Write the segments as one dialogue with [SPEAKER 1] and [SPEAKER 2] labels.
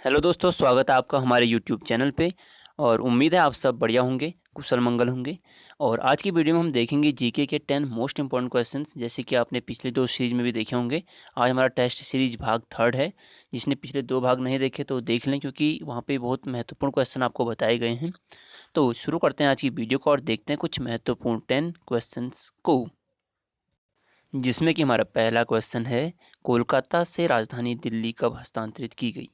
[SPEAKER 1] Hello दोस्तों, स्वागत है आपका हमारे यूट्यूब चैनल पे। और उम्मीद है आप सब बढ़िया होंगे, कुशल मंगल होंगे। और आज की वीडियो में हम देखेंगे जीके के 10 मोस्ट इंपॉर्टेंट क्वेश्चंस, जैसे कि आपने पिछले 2 सीरीज में भी देखे होंगे। आज हमारा टेस्ट सीरीज भाग 3 है। जिसने पिछले 2 भाग नहीं देखे तो देख लें, क्योंकि वहाँ पे बहुत महत्वपूर्ण क्वेश्चन आपको बताए गए हैं। तो शुरू करते हैं आज की वीडियो को और देखते हैं कुछ महत्वपूर्ण 10 क्वेश्चन को, जिसमें कि हमारा पहला क्वेश्चन है, कोलकाता से राजधानी दिल्ली कब हस्तांतरित की गई।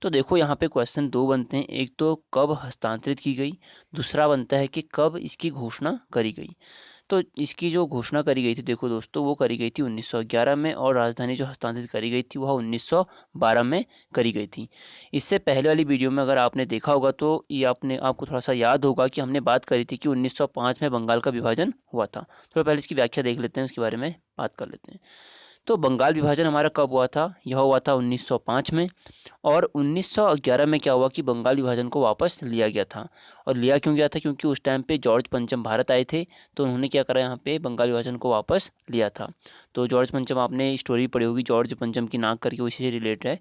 [SPEAKER 1] तो देखो यहाँ पे क्वेश्चन 2 बनते हैं, एक तो कब हस्तांतरित की गई, दूसरा बनता है कि कब इसकी घोषणा करी गई। तो इसकी जो घोषणा करी गई थी, देखो दोस्तों, वो करी गई थी 1911 में, और राजधानी जो हस्तांतरित करी गई थी वह 1912 में करी गई थी। इससे पहले वाली वीडियो में अगर आपने देखा होगा तो ये आपको थोड़ा सा याद होगा कि हमने बात करी थी कि 1905 में बंगाल का विभाजन हुआ था। तो पहले इसकी व्याख्या देख लेते हैं, उसके बारे में बात कर लेते हैं। तो बंगाल विभाजन हमारा कब हुआ था? यह हुआ था 1905 में। और 1911 में क्या हुआ कि बंगाल विभाजन को वापस लिया गया था। और लिया क्यों गया था? क्योंकि उस टाइम पे जॉर्ज पंचम भारत आए थे, तो उन्होंने क्या करा, यहाँ पे बंगाल विभाजन को वापस लिया था। तो जॉर्ज पंचम, आपने स्टोरी पढ़ी होगी जॉर्ज पंचम की नाक करके, उसी से रिलेटेड है।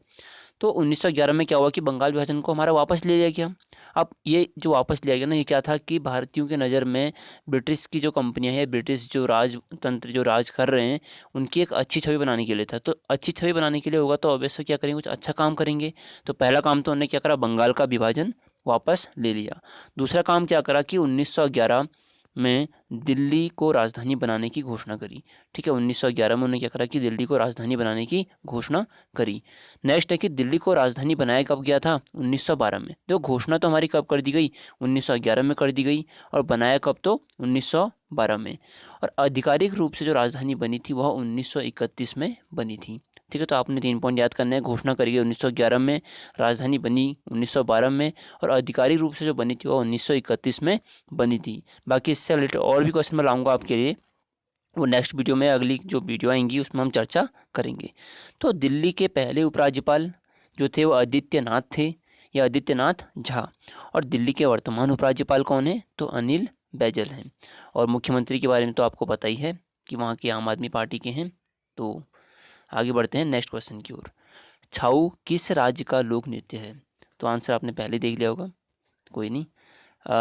[SPEAKER 1] तो 1911 में क्या हुआ कि बंगाल विभाजन को हमारा वापस ले लिया गया। अब ये जो वापस लिया गया ना, ये क्या था कि भारतीयों के नज़र में ब्रिटिश की जो कंपनियां हैं, ब्रिटिश जो राजतंत्र जो राज कर रहे हैं, उनकी एक अच्छी छवि बनाने के लिए था। तो अच्छी छवि बनाने के लिए होगा तो ऑब्वियसली क्या करेंगे, कुछ अच्छा काम करेंगे। तो पहला काम तो उन्होंने क्या करा, बंगाल का विभाजन वापस ले लिया। दूसरा काम क्या करा कि 1911 में दिल्ली को राजधानी बनाने की घोषणा करी। ठीक है, 1911 में उन्होंने क्या करा कि दिल्ली को राजधानी बनाने की घोषणा करी। नेक्स्ट है कि दिल्ली को राजधानी बनाया कब गया था? 1912 में। देखो, घोषणा तो हमारी कब कर दी गई? 1911 में कर दी गई। और बनाया कब? तो 1912 में। और आधिकारिक रूप से जो राजधानी बनी थी वह 1931 में बनी थी। ठीक है, तो आपने 3 पॉइंट याद करने हैं। घोषणा करी गई 1911 में, राजधानी बनी 1912 में, और आधिकारिक रूप से जो बनी थी वह 1931 में बनी थी। बाकी इससे रिलेटेड और भी क्वेश्चन मैं लाऊंगा आपके लिए, वो नेक्स्ट वीडियो में, अगली जो वीडियो आएंगी उसमें हम चर्चा करेंगे। तो दिल्ली के पहले उपराज्यपाल जो थे वो आदित्यनाथ थे, या आदित्यनाथ झा। और दिल्ली के वर्तमान उपराज्यपाल कौन है? तो अनिल बैजल हैं। और मुख्यमंत्री के बारे में तो आपको पता ही है कि वहाँ की आम आदमी पार्टी के हैं। तो आगे बढ़ते हैं नेक्स्ट क्वेश्चन की ओर। छाऊ किस राज्य का लोक नृत्य है? तो आंसर आपने पहले देख लिया होगा, कोई नहीं।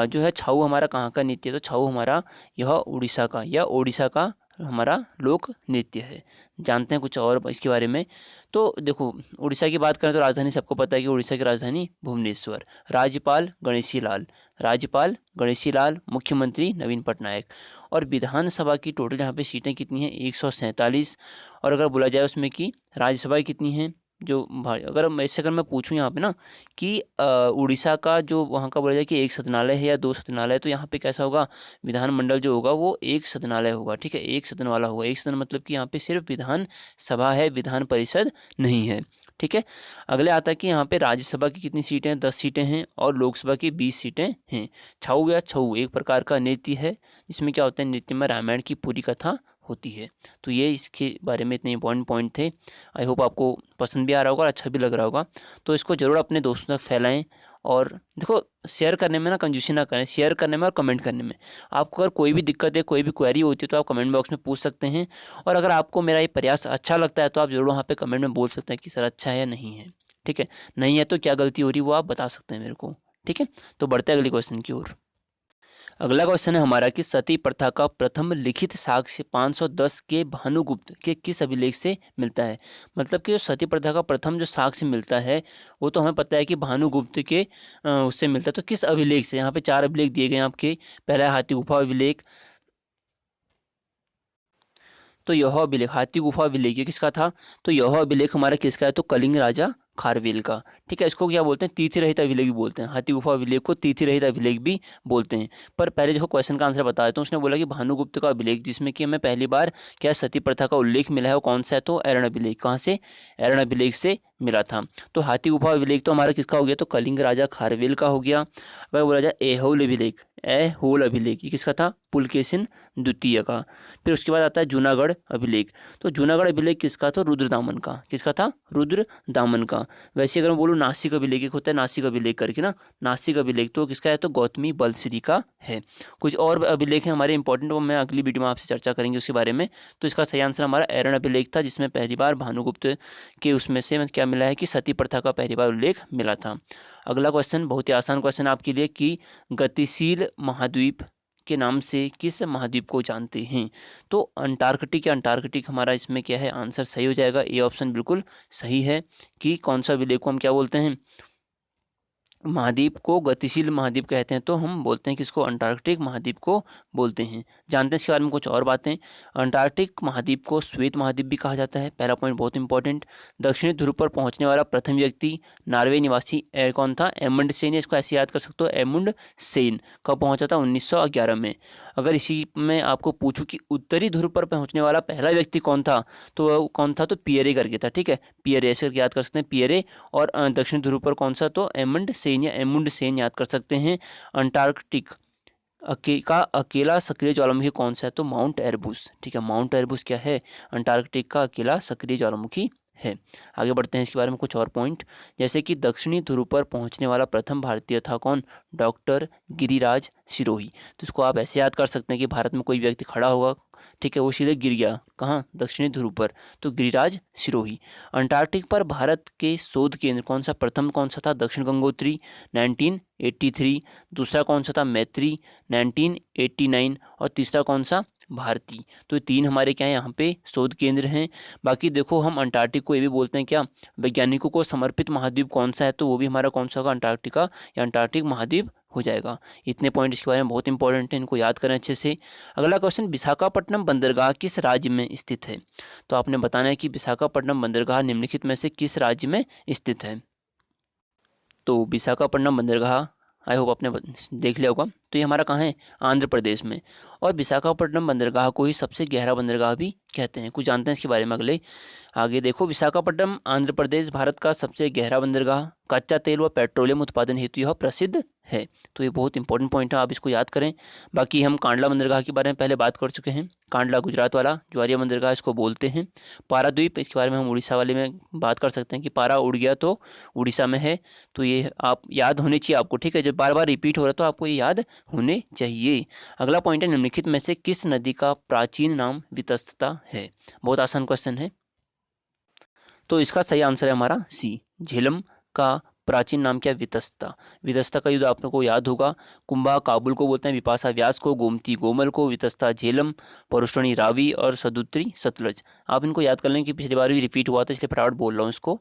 [SPEAKER 1] जो है छाऊ हमारा कहाँ का नृत्य है? तो छाऊ हमारा यह उड़ीसा का, या ओडिशा का हमारा लोक नृत्य है। जानते हैं कुछ और इसके बारे में? तो देखो, उड़ीसा की बात करें तो राजधानी सबको पता है कि उड़ीसा की राजधानी भुवनेश्वर। राज्यपाल गणेशी लाल, राज्यपाल गणेशी लाल, मुख्यमंत्री नवीन पटनायक। और विधानसभा की टोटल यहाँ पे सीटें कितनी हैं? 147। और अगर बोला जाए उसमें कि राज्यसभा की कितनी हैं, जो अगर मैं पूछूं यहाँ पे ना कि उड़ीसा का जो वहाँ का बोला जाए कि एक सदनालय है या 2 सदनालय है, तो यहाँ पे कैसा होगा, विधानमंडल जो होगा वो एक सदनालय होगा। ठीक है, एक सदन वाला होगा। एक सदन मतलब कि यहाँ पे सिर्फ विधान सभा है, विधान परिषद नहीं है। ठीक है, अगले आता है कि यहाँ पे राज्यसभा की कितनी सीटें हैं? 10 सीटें हैं, और लोकसभा की 20 सीटें हैं। छऊ या छऊ एक प्रकार का नृत्य है, जिसमें क्या होता है, नृत्य में रामायण की पूरी कथा होती है। तो ये इसके बारे में इतने इंपॉर्टेंट पॉइंट थे। आई होप आपको पसंद भी आ रहा होगा और अच्छा भी लग रहा होगा। तो इसको ज़रूर अपने दोस्तों तक फैलाएं। और देखो, शेयर करने में ना कंजूसी ना करें, शेयर करने में और कमेंट करने में। आपको अगर कोई भी दिक्कत है, कोई भी क्वेरी होती है, तो आप कमेंट बॉक्स में पूछ सकते हैं। और अगर आपको मेरा ये प्रयास अच्छा लगता है तो आप ज़रूर वहाँ पे कमेंट में बोल सकते हैं कि सर अच्छा है या नहीं है। ठीक है, नहीं है तो क्या गलती हो रही है वो आप बता सकते हैं मेरे को। ठीक है, तो बढ़ते हैं अगले क्वेश्चन की ओर। अगला क्वेश्चन है हमारा कि सती प्रथा का प्रथम लिखित साक्ष्य 510 के भानुगुप्त के किस अभिलेख से मिलता है? मतलब कि जो सती प्रथा का प्रथम जो साक्ष्य मिलता है वो तो हमें पता है कि भानुगुप्त के उससे मिलता है। तो किस अभिलेख से? यहाँ पे 4 अभिलेख दिए गए हैं आपके। पहला है हाथी गुफा अभिलेख। तो यह अभिलेख, हाथी गुफा अभिलेख, ये किसका था? तो यह अभिलेख हमारा किसका है? तो कलिंग राजा खारवेल का। ठीक है, इसको क्या बोलते हैं? तिथि रहित अभिलेख भी बोलते हैं। हाथी गुफा अभिलेख को तिथि रहित अभिलेख भी बोलते हैं। पर पहले देखो क्वेश्चन का आंसर बता देता हूँ। उसने बोला कि भानुगुप्त का अभिलेख, जिसमें कि हमें पहली बार क्या सती प्रथा का उल्लेख मिला है, वो कौन सा है? तो एरण अभिलेख। कहाँ से? एरण अभिलेख से मिला था। तो हाथी गुफा अभिलेख तो हमारा किसका हो गया? तो कलिंग राजा खारवेल का हो गया। अगर बोला जाए ऐहोल अभिलेख, ऐहोल अभिलेख, ये किसका था? पुलकेशिन द्वितीय का। फिर उसके बाद आता है जूनागढ़ अभिलेख। तो जूनागढ़ अभिलेख किसका था? रुद्रदामन का। किसका था? रुद्रदामन का। वैसे अगर मैं बोलूँ नासिक अभिलेख, एक होता है नासिक अभिलेख करके ना, नासिक अभिलेख तो किसका है? तो गौतमी बलश्री का है। कुछ और अभिलेख हैं हमारे इंपॉर्टेंट, वो मैं अगली वीडियो में आपसे चर्चा करेंगे उसके बारे में। तो इसका सही आंसर हमारा एरण अभिलेख था, जिसमें पहली बार भानुगुप्त के उसमें से क्या क्या मिला है कि सती प्रथा का पहली बार उल्लेख मिला था। अगला क्वेश्चन बहुत ही आसान क्वेश्चन आपके लिए कि गतिशील महाद्वीप के नाम से किस महाद्वीप को जानते हैं? तो अंटार्कटिक या अंटार्कटिक हमारा इसमें क्या है आंसर सही हो जाएगा। ए ऑप्शन बिल्कुल सही है कि कौन सा विलेय को हम क्या बोलते हैं, महाद्वीप को गतिशील महाद्वीप कहते हैं, तो हम बोलते हैं कि इसको अंटार्कटिक महाद्वीप को बोलते हैं। जानते हैं इसके बारे में कुछ और बातें। अंटार्कटिक महाद्वीप को श्वेत महाद्वीप भी कहा जाता है, पहला पॉइंट बहुत इंपॉर्टेंट। दक्षिणी ध्रुव पर पहुंचने वाला प्रथम व्यक्ति नार्वे निवासी कौन था? एमुंड सेन। इसको ऐसे याद कर सकते हो, एमुंड सेन। कब पहुंचा था? 1911 में। अगर इसी में आपको पूछूं कि उत्तरी ध्रुव पर पहुंचने वाला पहला व्यक्ति कौन था, तो वह कौन था? तो पियरे करके था। ठीक है, पियरे ऐसे करके याद कर सकते हैं, पियरे। और दक्षिण ध्रुव पर कौन सा? तो एमंड सेन या एमुंड सेन याद कर सकते हैं। अंटार्कटिक का अकेला सक्रिय ज्वालामुखी कौन सा है? तो माउंट एरबुस। ठीक है, माउंट एरबुस क्या है? अंटार्कटिक का अकेला सक्रिय ज्वालामुखी है। आगे बढ़ते हैं इसके बारे में कुछ और पॉइंट, जैसे कि दक्षिणी ध्रुव पर पहुंचने वाला प्रथम भारतीय था कौन? डॉक्टर गिरिराज सिरोही। तो इसको आप ऐसे याद कर सकते हैं कि भारत में कोई व्यक्ति खड़ा होगा, ठीक है, वो सीधे गिर गया कहाँ? दक्षिणी ध्रुव पर, तो गिरिराज सिरोही। अंटार्कटिक पर भारत के शोध केंद्र कौन सा? प्रथम कौन सा था? दक्षिण गंगोत्री 1983। दूसरा कौन सा था? मैत्री 1989। और तीसरा कौन सा? भारती। तो ये तीन हमारे क्या है यहाँ पे शोध केंद्र हैं। बाकी देखो हम अंटार्कटिक को ये भी बोलते हैं क्या, वैज्ञानिकों को समर्पित महाद्वीप कौन सा है? तो वो भी हमारा कौन सा होगा? अंटार्कटिका या अंटार्कटिक महाद्वीप हो जाएगा। इतने पॉइंट इसके बारे में बहुत इंपॉर्टेंट है, इनको याद करें अच्छे से। अगला क्वेश्चन, विशाखापट्टनम बंदरगाह किस राज्य में स्थित है? तो आपने बताना है कि विशाखापट्टनम बंदरगाह निम्नलिखित में से किस राज्य में स्थित है? तो विशाखापट्टनम बंदरगाह आई होप आपने देख लिया होगा, तो ये हमारा कहाँ है? आंध्र प्रदेश में। और विशाखापट्टनम बंदरगाह को ही सबसे गहरा बंदरगाह भी कहते हैं। कुछ जानते हैं इसके बारे में अगले। आगे देखो, विशाखापट्टनम आंध्र प्रदेश भारत का सबसे गहरा बंदरगाह, कच्चा तेल व पेट्रोलियम उत्पादन हेतु यह प्रसिद्ध है। तो ये बहुत इंपॉर्टेंट पॉइंट है, आप इसको याद करें। बाकी हम कांडला बंदरगाह के बारे में पहले बात कर चुके हैं। कांडला गुजरात वाला ज्वारिया बंदरगाह इसको बोलते हैं। पाराद्वीप, इसके बारे में हम उड़ीसा वाले में बात कर सकते हैं कि पारा उड़ गया तो उड़ीसा में है। तो ये आप याद होने चाहिए आपको, ठीक है, जब बार बार रिपीट हो रहा है तो आपको ये याद होने चाहिए। अगला पॉइंट है, निम्नलिखित में से किस नदी का प्राचीन नाम वितस्ता है? बहुत आसान क्वेश्चन है, तो इसका सही आंसर है हमारा सी, झेलम का प्राचीन नाम क्या? वितस्ता। वितस्ता का युद्ध आप लोगों को याद होगा। कुंभा काबुल को बोलते हैं, विपाशा व्यास को, गोमती गोमल को, वितस्ता झेलम, परुष्णी रावी और सदुत्री सतलज। आप इनको याद कर लें कि पिछली बार भी रिपीट हुआ था, इसलिए फटाफट बोल रहा हूँ इसको।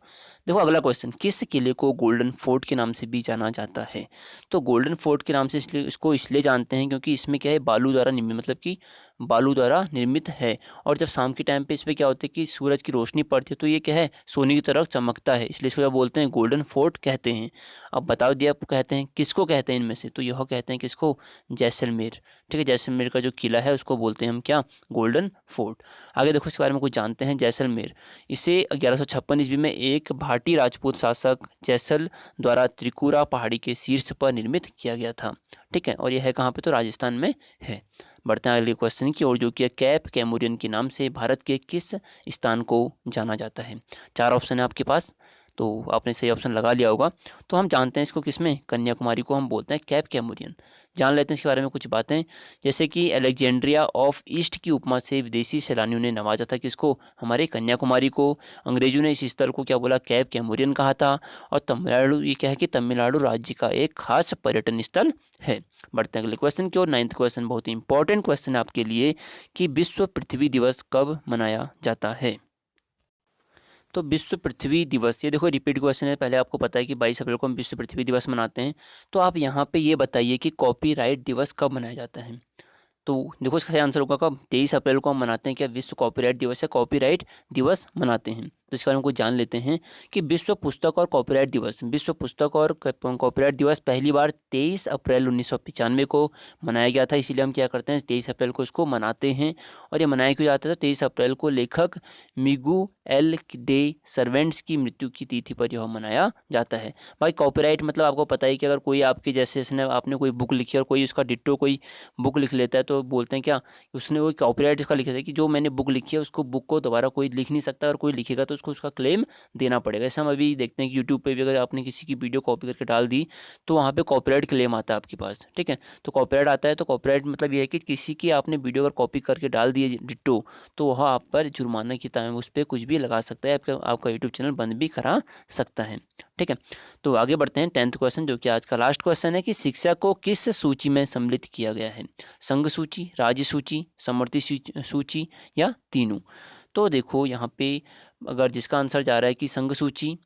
[SPEAKER 1] देखो अगला क्वेश्चन, किस किले को गोल्डन फोर्ट के नाम से भी जाना जाता है? तो गोल्डन फोर्ट के नाम से इसलिए जानते हैं क्योंकि इसमें क्या है, बालू द्वारा निर्मित, मतलब कि बालू द्वारा निर्मित है। और जब शाम के टाइम पे इस पर क्या होता है कि सूरज की रोशनी पड़ती है तो ये क्या है, सोने की तरह चमकता है, इसलिए इसको बोलते हैं गोल्डन फोर्ट कहते हैं। अब बताओ दिया आपको, कहते हैं किसको कहते हैं इनमें से? तो यह कहते हैं किसको? जैसलमेर। ठीक है, जैसलमेर का जो किला है उसको बोलते हैं हम क्या? Golden fort. आगे देखो इसके बारे में कुछ जानते हैं। जैसलमेर, इसे 1156 ईस्वी में एक भाटी राजपूत शासक जैसल द्वारा त्रिकुरा पहाड़ी के शीर्ष पर निर्मित किया गया था। ठीक है, और यह है कहाँ पे? तो राजस्थान में है। बढ़ते हैं अगले क्वेश्चन की ओर, जो कि कैप कैमोरियन के नाम से भारत के किस स्थान को जाना जाता है? 4 ऑप्शन है आपके पास, तो आपने सही ऑप्शन लगा लिया होगा। तो हम जानते हैं इसको किसमें? कन्याकुमारी को हम बोलते हैं कैप कैमोरियन। जान लेते हैं इसके बारे में कुछ बातें, जैसे कि अलेक्जेंड्रिया ऑफ ईस्ट की उपमा से विदेशी सैलानियों ने नवाजा था किसको? हमारे कन्याकुमारी को। अंग्रेजों ने इस स्थल को क्या बोला? कैप कैमोरियन कहा था। और तमिलनाडु, ये क्या है कि तमिलनाडु राज्य का एक खास पर्यटन स्थल है। बढ़ते हैं अगले क्वेश्चन की ओर। 9th क्वेश्चन बहुत ही इंपॉर्टेंट क्वेश्चन है आपके लिए कि विश्व पृथ्वी दिवस कब मनाया जाता है? तो विश्व पृथ्वी दिवस, ये देखो रिपीट क्वेश्चन है, पहले आपको पता है कि 22 अप्रैल को हम विश्व पृथ्वी दिवस मनाते हैं। तो आप यहाँ पे ये बताइए कि कॉपीराइट दिवस कब मनाया जाता है? तो देखो इसका सही आंसर होगा कब? 23 अप्रैल को हम मनाते हैं क्या? विश्व कॉपीराइट दिवस या कॉपीराइट दिवस मनाते हैं। तो इसके बारे में कुछ जान लेते हैं कि विश्व पुस्तक और कॉपीराइट दिवस, विश्व पुस्तक और कॉपीराइट दिवस पहली बार 23 अप्रैल 1995 को मनाया गया था। इसीलिए हम क्या करते हैं, 23 अप्रैल को इसको मनाते हैं। और ये मनाया क्यों जाता था? 23 अप्रैल को लेखक मिगू एल डे सर्वेंट्स की मृत्यु की तिथि पर यह मनाया जाता है। भाई कॉपीराइट मतलब आपको पता है कि अगर कोई आपके जैसे आपने कोई बुक लिखी और कोई उसका डिट्टो कोई बुक लिख लेता है तो बोलते हैं क्या, उसने वो कॉपीराइट इसका लिखा था कि जो मैंने बुक लिखी है उसको बुक को दोबारा कोई लिख नहीं सकता, और कोई लिखेगा तो उसको उसका क्लेम देना पड़ेगा। जैसे हम अभी देखते हैं कि यूट्यूब पे भी अगर आपने किसी की वीडियो कॉपी करके डाल दी तो वहाँ पे कॉपीराइट क्लेम आता है आपके पास, ठीक है। तो कॉपीराइट आता है, तो कॉपीराइट मतलब ये है कि किसी की आपने वीडियो अगर कॉपी करके डाल दी है डिट्टो, तो वह आप पर जुर्माना की तरह उस पर कुछ भी लगा सकता है, आपका यूट्यूब चैनल बंद भी करा सकता है, ठीक है। तो आगे बढ़ते हैं 10th क्वेश्चन, जो कि आज का लास्ट क्वेश्चन है कि शिक्षा को किस सूची में सम्मिलित किया गया है? संघ सूची, राज्य सूची, समवर्ती सूची या तीनों? तो देखो यहाँ पे अगर जिसका आंसर जा रहा है कि संघ सूची,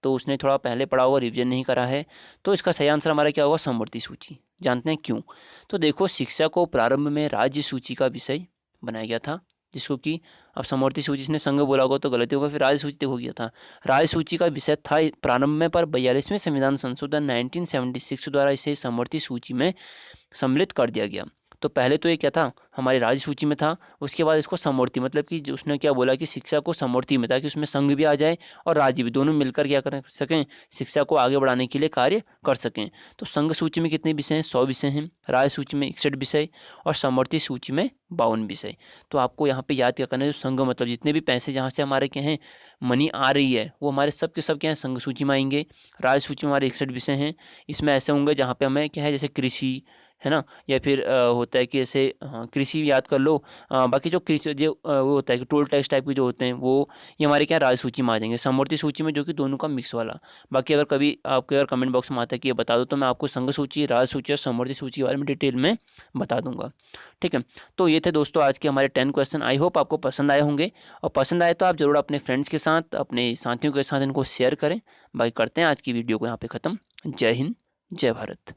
[SPEAKER 1] तो उसने थोड़ा पहले पढ़ा होगा, रिवीजन नहीं करा है, तो इसका सही आंसर हमारा क्या होगा? समवर्ती सूची। जानते हैं क्यों? तो देखो शिक्षा को प्रारंभ में राज्य सूची का विषय बनाया गया था, जिसको कि अब समवर्ती सूची ने संघ बोला होगा तो गलती होगा, फिर राज्य सूची हो गया था। राज्य सूची का विषय था प्रारंभ में, पर 42वें संविधान संशोधन 1976 द्वारा इसे समवर्ती सूची में सम्मिलित कर दिया गया। तो पहले तो ये क्या था, हमारी राज्य सूची में था, उसके बाद इसको समवर्ती, मतलब कि उसने क्या बोला कि शिक्षा को समवर्ती में, ताकि उसमें संघ भी आ जाए और राज्य भी, दोनों मिलकर क्या कर सकें, शिक्षा को आगे बढ़ाने के लिए कार्य कर सकें। तो संघ सूची में कितने विषय हैं? 100 विषय हैं, राज्य सूची में 61 विषय और समवर्ती सूची में 52 विषय। तो आपको यहाँ पे याद क्या करना है, जो संघ मतलब जितने भी पैसे जहाँ से हमारे क्या हैं मनी आ रही है, वो हमारे सब के सब क्या हैं, संघ सूची में आएंगे। राज्य सूची में हमारे 61 विषय हैं, इसमें ऐसे होंगे जहाँ पे हमें क्या है, जैसे कृषि है ना, या फिर होता है कि ऐसे कृषि याद कर लो। बाकी जो कृषि जो वो होता है कि टोल टैक्स टाइप के जो होते हैं वो, ये हमारे क्या राज्य सूची में आ जाएंगे। समवर्ती सूची में जो कि दोनों का मिक्स वाला। बाकी अगर कभी आपके अगर कमेंट बॉक्स में आता है कि ये बता दो, तो मैं आपको संघ सूची, राज्य सूची और समवर्ती सूची के बारे में डिटेल में बता दूंगा, ठीक है। तो ये थे दोस्तों आज के हमारे 10 क्वेश्चन। आई होप आपको पसंद आए होंगे, और पसंद आए तो आप जरूर अपने फ्रेंड्स के साथ, अपने साथियों के साथ इनको शेयर करें। बाकी करते हैं आज की वीडियो को यहाँ पे ख़त्म। जय हिंद, जय भारत।